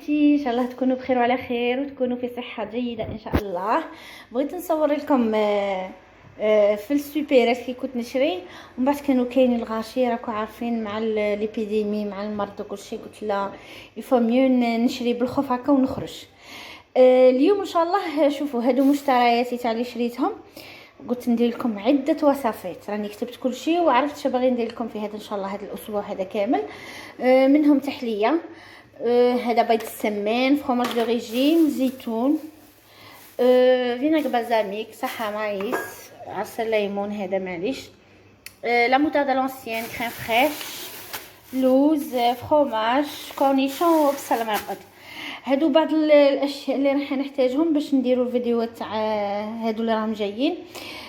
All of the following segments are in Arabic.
حبايبتي، ان شاء الله تكونوا بخير وعلى خير وتكونوا في صحه جيده ان شاء الله. بغيت نصور لكم في السوبرات كي كنت نشري، ومن بعد كانوا كاينين الغاشي، راكم عارفين مع ليبيديمي مع المرض وكلشي، قلت لا يفو ميو نشري بالخوف هكا ونخرج. اليوم ان شاء الله شوفوا هادو مشترياتي تاع اللي شريتهم. قلت ندير لكم عده وصفات، راني كتبت كل شيء وعرفت شنو باغي ندير لكم في هذا ان شاء الله هذا الاسبوع هذا كامل. منهم تحليه، هذا بيض السمان، فروماج دو ريجيم، زيتون، فيناغ بالزاميك، صحه مايس، عسل ليمون، هذا معليش، لا موتارد لونسيان، كريم فريش، لوز، فروماج، كورنيشون، وبصل مرقد. هادو بعض الاشياء اللي راح نحتاجهم باش نديروا الفيديوهات تاع هادو اللي راهم جايين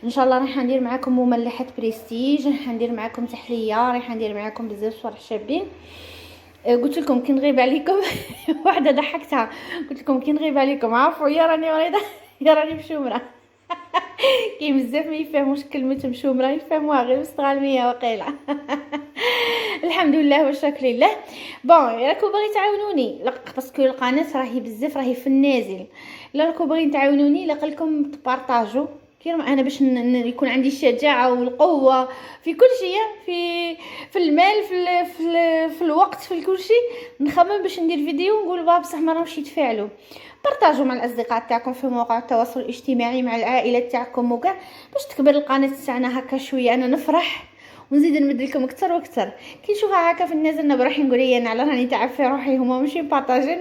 ان شاء الله. راح ندير معكم مملحه بريستيج، راح ندير معكم تحليه، راح ندير معكم بزاف صوالح شابين. قلت لكم كي نغيب عليكم واحده ضحكتها، قلت لكم كي نغيب عليكم عفوا يا راني مريضه يا راني مشومره. كاين بزاف ما يفهموش كلمه مشومره، يفهموها غير مستغلميه وقيله. الحمد لله والشكر لله. بون راكم باغي تعاونوني باسكو القناه راهي بزاف، راهي في النازل. الا راكم باغيين تعاونوني لقلكم تبارطاجوا كيما انا باش يكون عندي الشجاعه والقوه في كل شيء، في المال، في الوقت، في كل شيء. نخمم باش ندير فيديو ونقول بصح ما راهوش يتفاعلوا. بارطاجوا مع الاصدقاء تاعكم في مواقع التواصل الاجتماعي، مع العائله تاعكم وكاع، باش تكبر القناه تاعنا هكا شويه، انا نفرح ونزيد نمد لكم اكثر واكثر. كي نشوفها هكا في النازل بروحي نقول يا انا على راني تعب في روحي، هما ماشي مبارطاجين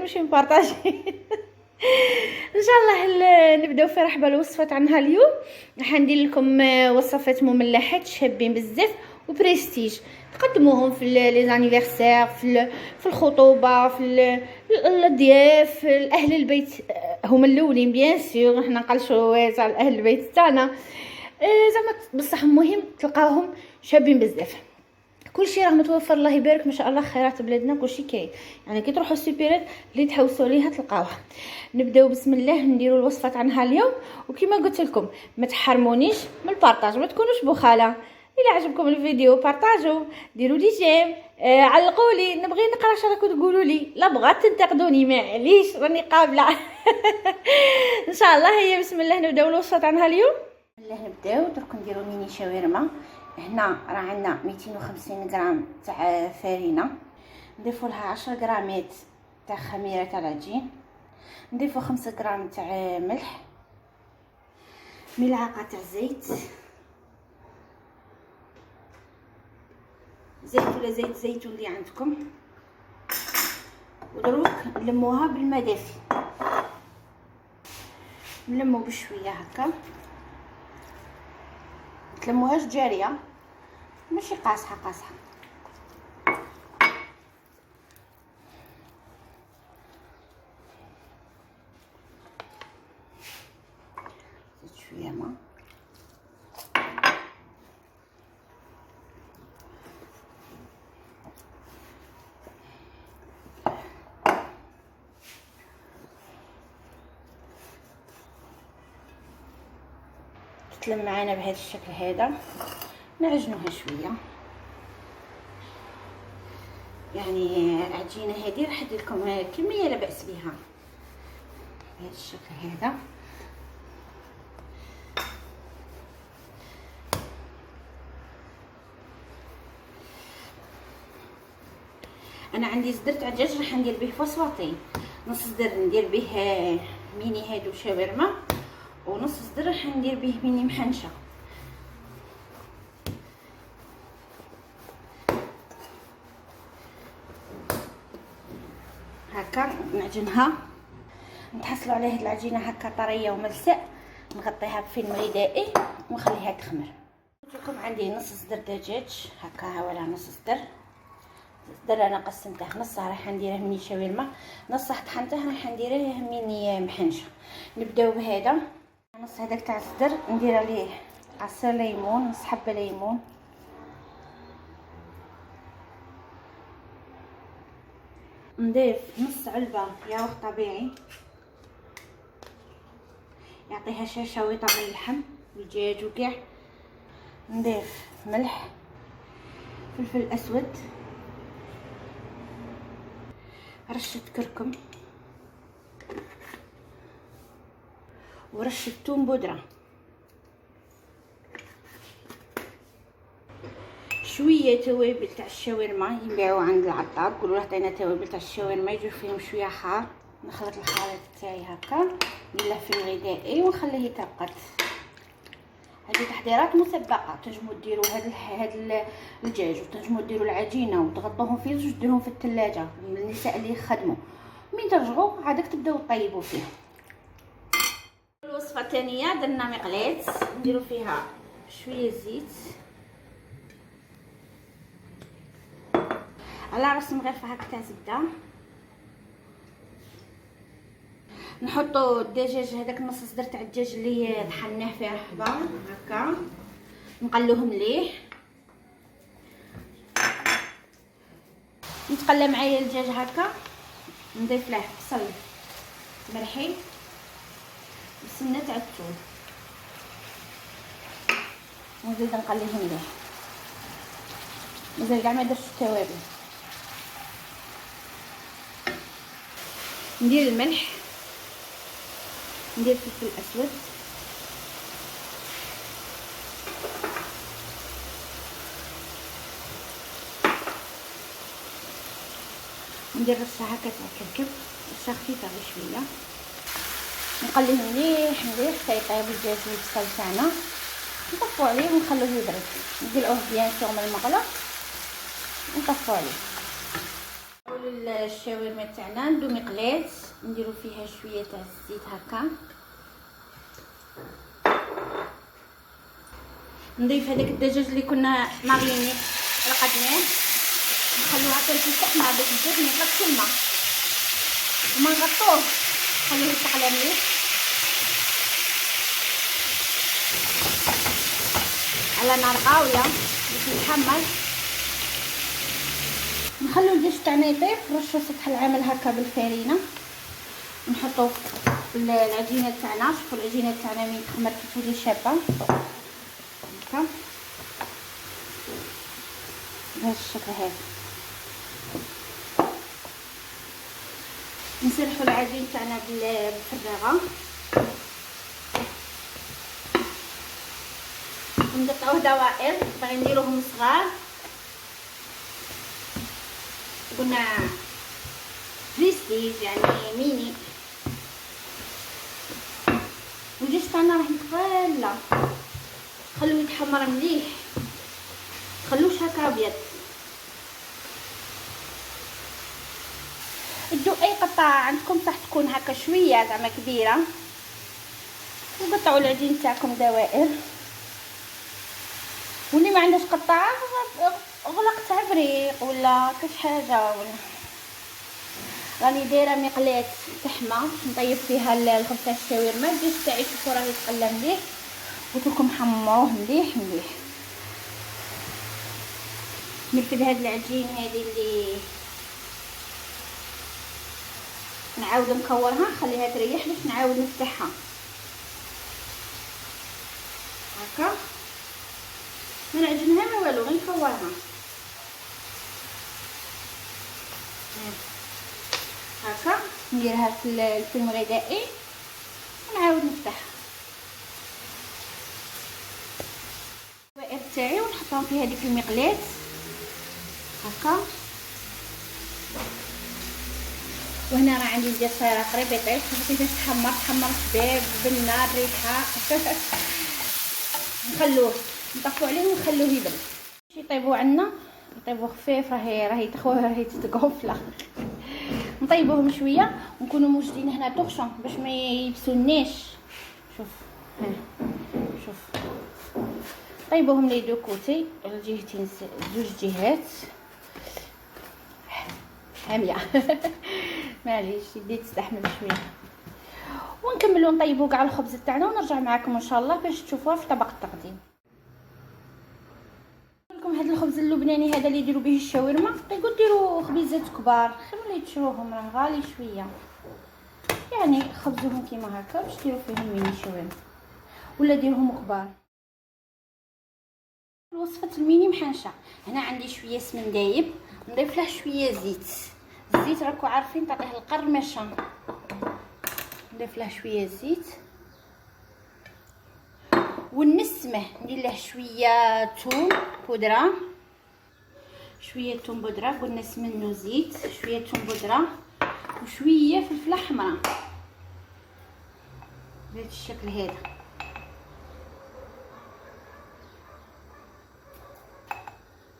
ان شاء الله نبداو في رحبه الوصفات عنها اليوم. راح ندير لكم وصفات مملحات شابين بزاف وبريستيج، تقدموهم في لي زانيفرسير، في الخطوبه، في الضياف، اهل البيت هما الاولين بيان سور، حنا نقلشوا تاع اهل البيت تاعنا زعما. بصح مهم تلقاوهم شابين بزاف، كلشي راه متوفر الله يبارك ما شاء الله، خيرات بلادنا كلشي كاين. يعني كي تروحوا السوبرات اللي تحوسوا عليها تلقاوها. نبداو بسم الله نديروا الوصفات عنها اليوم. وكما قلت لكم ما تحرمونيش من البارطاج، ما تكونوش بخاله. الا عجبكم الفيديو بارطاجوا، ديروا لي جيم، علقوا لي، نبغي نقرا واش راكم تقولوا لي. لا بغات تنتقدوني معليش راني قابله. ان شاء الله. هي بسم الله نبداو الوصفات عنها اليوم. بسم الله نبداو. درك نديروا ميني شاورما. هنا راه عندنا 250 غرام تاع فرينه، نضيفوا لها 10 غرامات تاع خميره تاع العجين، نضيفوا 5 غرام تاع ملح، ملعقه تاع زيت ولا زيت زيتون اللي عندكم، ودروك نلموها بالماء دافي، نلمو بشويه هكا، تلموهاش جاريه ماشي قاصحه شويه ما تلم معانا بهذا الشكل هذا. نعجنوها شويه، يعني العجينه هذه راح ندير لكم كميه لا باس بها بهذا الشكل هذا. انا عندي صدر تاع دجاج راح ندير به فوسفاطين، نص صدر ندير به ميني هادو شاورما، ونص صدر راح ندير به ميني محنشه. هكا نعجنها، نتحصلوا على هاد العجينه هكا طريه وملساء، نغطيها بفيلم غذائي ونخليها تخمر. قلت لكم عندي نص صدر دجاج هكا، ولا نص صدر انا قسمته، نصه راح نديره ميني شاورما، نصه طحنته راح نديره ميني محنشه. نبداو بهذا نص هذاك تاع الصدر، ندير عليه عصير ليمون، نص حبه ليمون، نضيف نص علبه ياغورت طبيعي يعطيها شاشه ويطعم اللحم والدجاج وكاع، نضيف ملح، فلفل اسود، رشه كركم، ورشه ثوم بودره، شويه توابل تاع الشاورما يبيعوا عند العطار، قولوا له عطينا توابل تاع الشاورما يجوا فيهم شويه حار. نخلط الخليط تاعي هكا، نديره في الغذائي ونخليه يتوقد. هذه تحضيرات مسبقه. تنجموا ديروا هاد الدجاج وتنجموا ديروا العجينه وتغطوهم في زوج، ديروهم في الثلاجه النساء اللي يخدموا، من ترجعوا عادك تبداو طيبوا فيه. الوصفه الثانيه درنا مقلاه نديروا فيها شويه زيت على راس مغرفه هكا تاع زبده. نحطوا الدجاج هذاك النص صدر تاع الدجاج اللي طحناه فيه حبه هكا، نقلوه مليح. نتقلى معايا الدجاج هكا، نضيف له بصل مرحي وسنه تاع الثوم ونزيد نقليه مليح. مازال كاع ما درتش التوابل. ندير الملح، ندير فلفل اسود، ندير رشه هكا تاع كركب، رشه خفيفه غير شويه. نقليه مليح مليح حتى يطيب الدجاج والبصل تاعنا. نطفو عليه ونخلوه يبرد، نديروه بيان سور من المغلق ونطفو عليه. الشاورما تاعنا ندو مقلاه نديرو فيها شويه تاع الزيت هكا، نضيف هذاك الدجاج اللي كنا ماريني رقدناه، نخلوه هكا يفتح مع داك الدجاج ما يطلقش الماء وما نغطوه، نخلوه يتقلى مليح على نار قاويه باش يتحمل. نخلو الدجاج تاعنا يطيب، نرشو سطح العمل هكا بالفرينه، نحطو العجينه تاعنا. شوفوا العجينه تاعنا من تخمر كيف تولي شابه هكا بهذا الشكل هذا. نسرحوا العجين تاعنا بالفراغه ونقطعوه دوائر، باغي نديروهم صغار. قلنا بريستيج يعني ميني. والدجاج تاعنا راح يتقلى، خلوه يتحمر مليح، خلوش هكا ابيض. ادو اي قطعه عندكم صح تكون هكا شويه زعما كبيره، وقطعوا العجين تاعكم دوائر. واللي ما عندهاش قطعه غلق تاع بريق ولا كاش حاجه. ولا راني دايره مقلاه تحمى نطيب فيها الخبز تاع الشاورما. الدجاج تاعي شوفوا راه يتقلى مليح، قلت لكم حمروه مليح مليح. نرفد هاد العجين هذه اللي نعاود نكورها، نخليها تريح باش نعاود نفتحها هكا. ما نعجنها ما والو، غير نكورها هكا. نديرها في الفيلم الغذائي ونعاود نفتحها الدوائر تاعي ونحطهم في هذيك المقلاة هكا. وهنا راه عندي الدجاج صايره قريب يطيب. شوفوا كيفاش تحمر شباب بالنار ريحه. نخلوه نطفوا عليه ونخلوه يبرد باش يطيبوا عندنا، يطيبوا خفيف. راهي تخوه راهي تتقفله. نطيبوهم شويه ونكونوا موجدين هنا طغشون باش ما يبسوناش. شوف ها شوف، طيبوهم لي دو كوتي الجهتين، زوج جهات حاميه. معليش يدي تستحمل شويه. ونكملوا نطيبوا كاع الخبز تاعنا ونرجع معكم ان شاء الله باش تشوفوه في طبق التقديم. لكم هذا الخبز اللبناني هذا اللي يديروا به الشاورما، تقدروا ديروا خبيزات كبار خير ملي تشروهم، راه غالي شويه. يعني خبزوهم كيما هكا باش ديروا فيهم ميني شاورما ولا ديروهم كبار. وصفه الميني محنشه. هنا عندي شويه سمن دايب، نضيف له شويه زيت. الزيت راكو عارفين تعطيه القرمشه نضيف له شويه زيت ونسمه، ندير له شويه ثوم بودره، شويه ثوم بودره، قلنا سمنو زيت، شويه ثوم بودره وشويه فلفله حمراء بهذا الشكل هذا.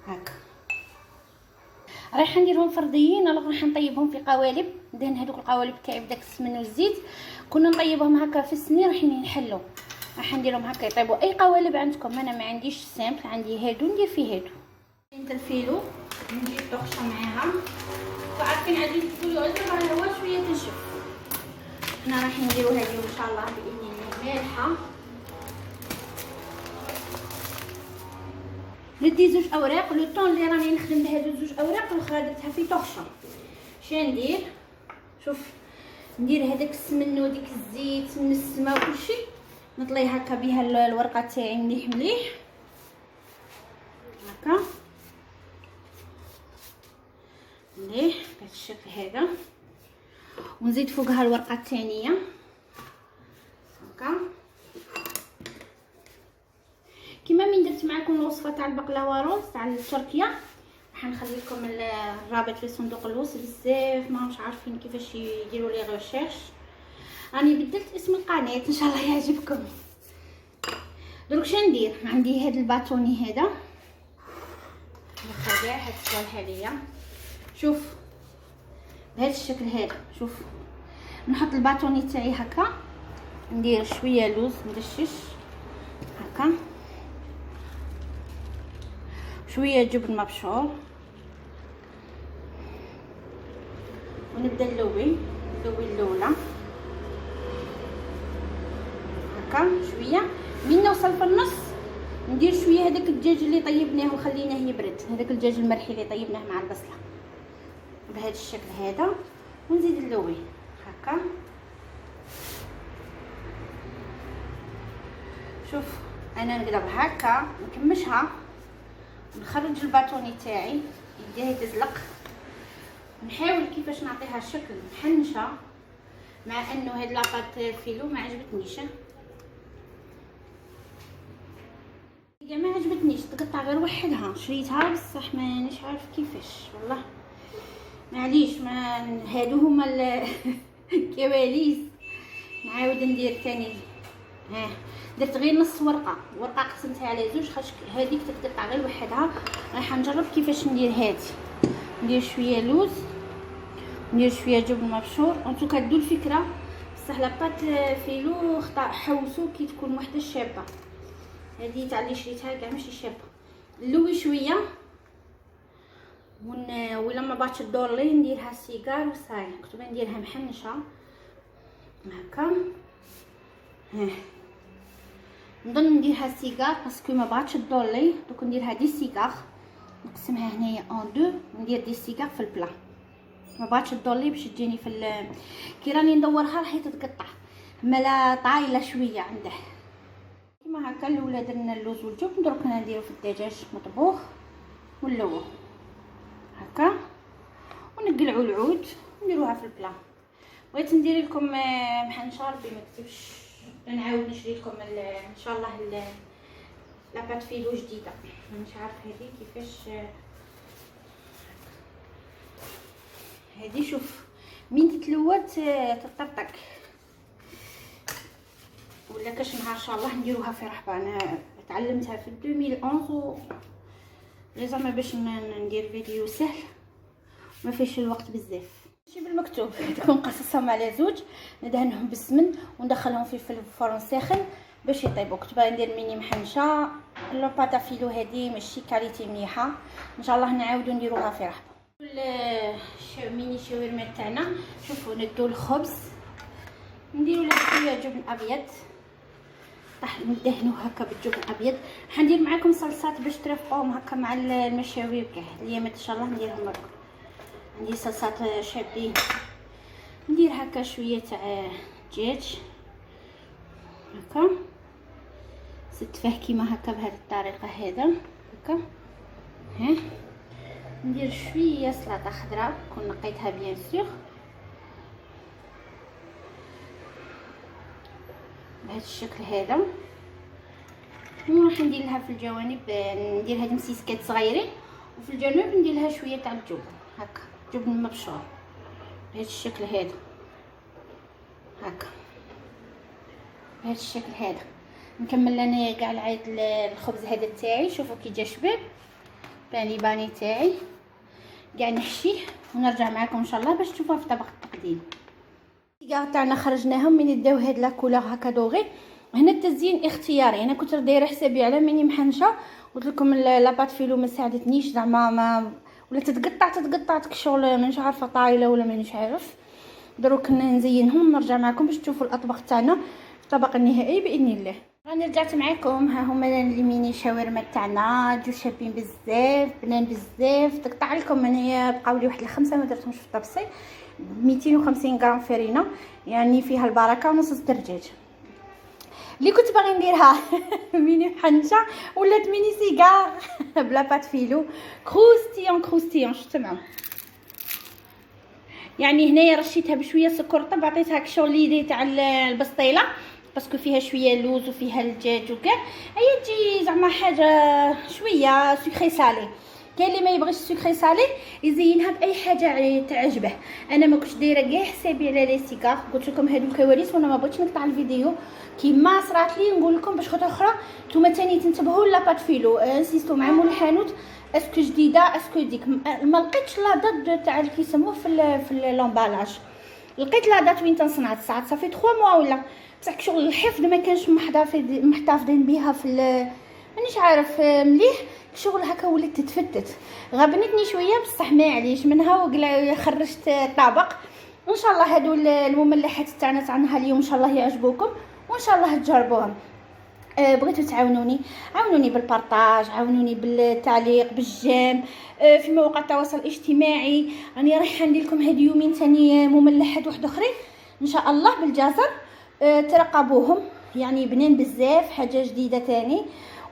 هكا رايحه نديرهم فرديين، ولا راح نطيبهم في قوالب. ندهن هذوك القوالب تاعي بداك السمن والزيت، كنا نطيبهم هكا في السنين رايحين ينحلوا. راح نديرهم هكا يطيبوا اي قوالب عندكم. انا ما عنديش سامبل، عندي هادو ندير فيه هادو. انت الفيلو ندير طخشه معاها، وعارفين عادي تقولوا غير راه هو شويه تنشف. حنا راح نديرو هذه ان شاء الله باذن الله مالحه. ندي زوج اوراق، لو طون اللي راني نخدم بهادو زوج اوراق الاخرى درتها في طخشه. شندير شوف، ندير هذاك السمن وديك الزيت من السما وكلشي، نطلي هكا بها الورقه تاعي مليح مليح هكا مليح بهذا الشكل هذا، ونزيد فوقها الورقه الثانيه هكا كما من درت معكم الوصفه تاع البقلاوه روز تاع تركيا. راح نخلي لكم الرابط في صندوق الوصف. بزاف ماهمش عارفين كيفاش يديروا لي ريشيرش، راني بدلت اسم القناه ان شاء الله يعجبكم. دروك شندير، عندي هذا الباتوني هذا نخليه هاد الصالحه ليا. شوف بهذا الشكل هذا، شوف نحط الباتوني تاعي هكا، ندير شويه لوز مدشش هكا، شويه جبن مبشور، ونبدا نلوي الاولى هكا شويه. من نوصل في النص ندير شويه هذاك الدجاج اللي طيبناه وخليناه يبرد، هذاك الدجاج المرحي اللي طيبناه مع البصله بهذا الشكل هذا، ونزيد نلوي هكا. شوف انا نقلب هكا نكمشها، نخرج الباتوني تاعي يديه تزلق، نحاول كيفاش نعطيها شكل محنشه، مع انه هاد لاباط فيلو ما عجبتنيش كاع، ما عجبتنيش تقطع غير وحدها، شريتها بصح مانيش عارف كيفاش والله معليش. ما هادو هما الكواليس. نعاود ندير ثاني. ها درت غير نص ورقه قسمتها على زوج، خاطر هذيك تتقطع غير وحدها. راح نجرب كيفاش ندير هادي، ندير شويه لوز، ندير شويه جبن مبشور. انتو كدو الفكره بصح لاباط فيلو حوسو كي تكون وحده شابه، هذه تاع اللي شريتها كاع ماشي شابه. نلوي شويه ولا ما بغاتش الدور لي نديرها سيجار وصاي، كنت نديرها محنشه هكا. ها نظن نديرها سيجار باسكو ما بغاتش الدور لي، دوك نديرها دي سيجار، نقسمها هنايا اون دو، ندير دي سيجار في البلا. ما بغاتش الدور لي باش تجيني في كي راني ندورها راح تتقطع، مالا طايله شويه عنده كيما هكا. الاولى درنا اللوز والجبن، درك نديرو في الدجاج مطبوخ ونلوه هكا، ونقلعوا العود ونديروها في البلا. بغيت ندير لكم محنشه ربي ما كتبش، نعاود نشري لكم ان شاء الله لاباط فيلو جديده. مش عارفه هذه كيفاش هذه. شوف من تتلوت تطرطق، ولا كاش نهار ان شاء الله نديروها في رحبه. انا تعلمتها في 2011 لازم باش ندير فيديو سهل ما فيش الوقت بزاف. شي بالمكتوب تكون قصصهم على زوج، ندهنهم بالسمن وندخلهم في الفرن ساخن باش يطيبوا. كنت باغي ندير ميني محنشه، لاباطا فيلو هذه ماشي كاليتي مليحه، ان شاء الله نعاودو نديروها في رحبه. ميني شاورما تاعنا. شوفوا ندو الخبز، نديرو له شويه جبن ابيض، ندهنوه هكا بالجبن الابيض. حندير معكم صلصات باش ترافقوهم هكا مع المشاوي كاع اليامات ان شاء الله نديرهم لكم. عندي صلصات شابين، ندير هكا شويه تاع دجاج هكا، ستفاه كيما هكا بهذه الطريقه هذا هكا. ها ندير شويه سلطه خضراء كون نقيتها بيان سور بهذا الشكل هذا. وراح ندير لها في الجوانب، ندير هاد مسيسكات صغيرين، وفي الجنوب ندير لها شويه تاع الجبن هكا، جبن مبشور بهذا الشكل هذا هكا، بهذا الشكل هذا. نكمل انا كاع العيد الخبز هذا تاعي. شوفوا كي جا شباب باني تاعي كاع نحشيه ونرجع معكم ان شاء الله باش تشوفوها في طبق التقديم. كاع تاعنا خرجناهم من يداو هاد لا كولور هكا دوغي. هنا التزيين اختياري، انا كنت دايره حسابي على ميني محنشه، قلت لكم لاباط فيلو ما ساعدتنيش زعما ما ولا تتقطع شغل مانيش عارفه طايله ولا مانيش عارف. دروك نزينهم ونرجع معكم باش تشوفوا الاطباق تاعنا في الطبق النهائي باذن الله. راني رجعت معكم، ها هما لي ميني شاورما تاعنا، جو شابين بزاف بنان بزاف. تقطع لكم انايا بقاو لي واحد الخمسه ما درتهمش في الطبسي، 250 غرام فرينه يعني فيها البركه، ونص الدرجاج اللي كنت باغي نديرها ميني محنشه ولات ميني سيجار بلا بات فيلو كروستيون شتمعوا. يعني هنايا رشيتها بشويه سكر طب، عطيتها كشغل ليدي تاع البسطيله باسكو فيها شويه لوز وفيها الدجاج وكاع، هي تجي زعما حاجه شويه سكري سالي. كاين اللي ما يبغيش سكري سالي يزينها باي حاجه تعجبه. انا ما كنتش دايره كاع حسابي على لي سيكار، قلت لكم هادو الكواليس وانا ما بغيتش نقطع الفيديو كيما صرات لي. نقول لكم باش خطره اخرى نتوما ثاني تنتبهوا لاباط فيلو، انسيستو مع مول الحانوت اسكو جديده اسكو ديك. ما لقيتش لا دات تاع اللي كيسموه في اللومبالاج، لقيت لا دات وين تنصنعت ساعات صافي 3 موا ولا بصح شغل الحفظ ما كانش محتفظين بها في مانيش عارف مليح شغل هكا ولات تتفتت. غبنتني شويه بصح معليش منها وقلا خرجت طابق. ان شاء الله هادو المملحات تاعنا اليوم ان شاء الله يعجبوكم وان شاء الله تجربوهم. بغيتو تعاونوني، عاونوني بالبارطاج، عاونوني بالتعليق بالجيم في مواقع التواصل الاجتماعي. راني رايحه ندير لكم هاد يومين ثاني مملحات واحد اخرين ان شاء الله بالجزر، ترقبوهم يعني بنين بزاف، حاجه جديده ثاني.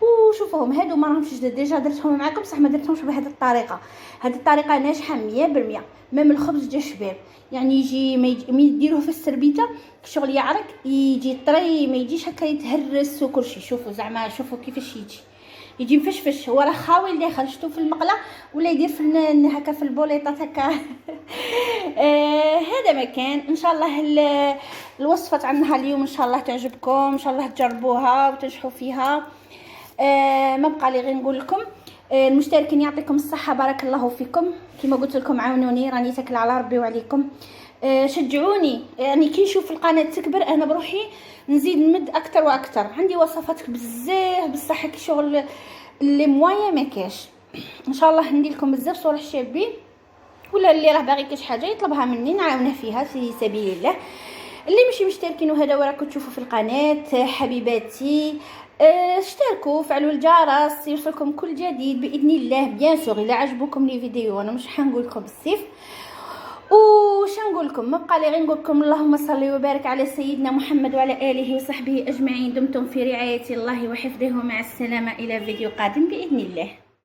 وشوفوهم هادو ما راهمش جداد، ديجا درتهم معكم بصح ما درتهمش بهذه الطريقه. هذه الطريقه ناجحه 100%. ميم الخبز جا شباب يعني يجي ما يديروه في السربيته شغل يعرق، يجي طري ما يجيش هكا يتهرس وكلشي. شوفوا زعما شوفوا كيفاش يجي مفشفش، هو راه خاوي الداخل. شفتو في المقله ولا يدير في هكا في البوليطات هكا هذا ما كان. ان شاء الله الوصفه تاعنا اليوم ان شاء الله تعجبكم، ان شاء الله تجربوها وتنجحوا فيها. ما بقى لي غير نقول لكم المشتركين يعطيكم الصحه، بارك الله فيكم. كما قلت لكم عاونوني، راني تاكله على ربي وعليكم. شجعوني يعني كي نشوف القناه تكبر انا بروحي نزيد نمد اكثر واكثر. عندي وصفات بزاف بصح كي شغل اللي موايا ما كاش. ان شاء الله ندير لكم بزاف صوالح شابين، ولا اللي راه باغي كاش حاجه يطلبها مني نعاونه فيها في سبيل الله. اللي ماشي مشتركين وهذا وراكم تشوفوا في القناه حبيباتي اشتركوا فعلوا الجرس يوصلكم كل جديد باذن الله. بيان سور الا عجبوكم لي فيديو انا مش حنقول لكم بالسيف. وش نقول لكم ما بقى لي غير نقول لكم اللهم صل وبارك على سيدنا محمد وعلى اله وصحبه اجمعين. دمتم في رعايه الله وحفظه، مع السلامه الى فيديو قادم باذن الله.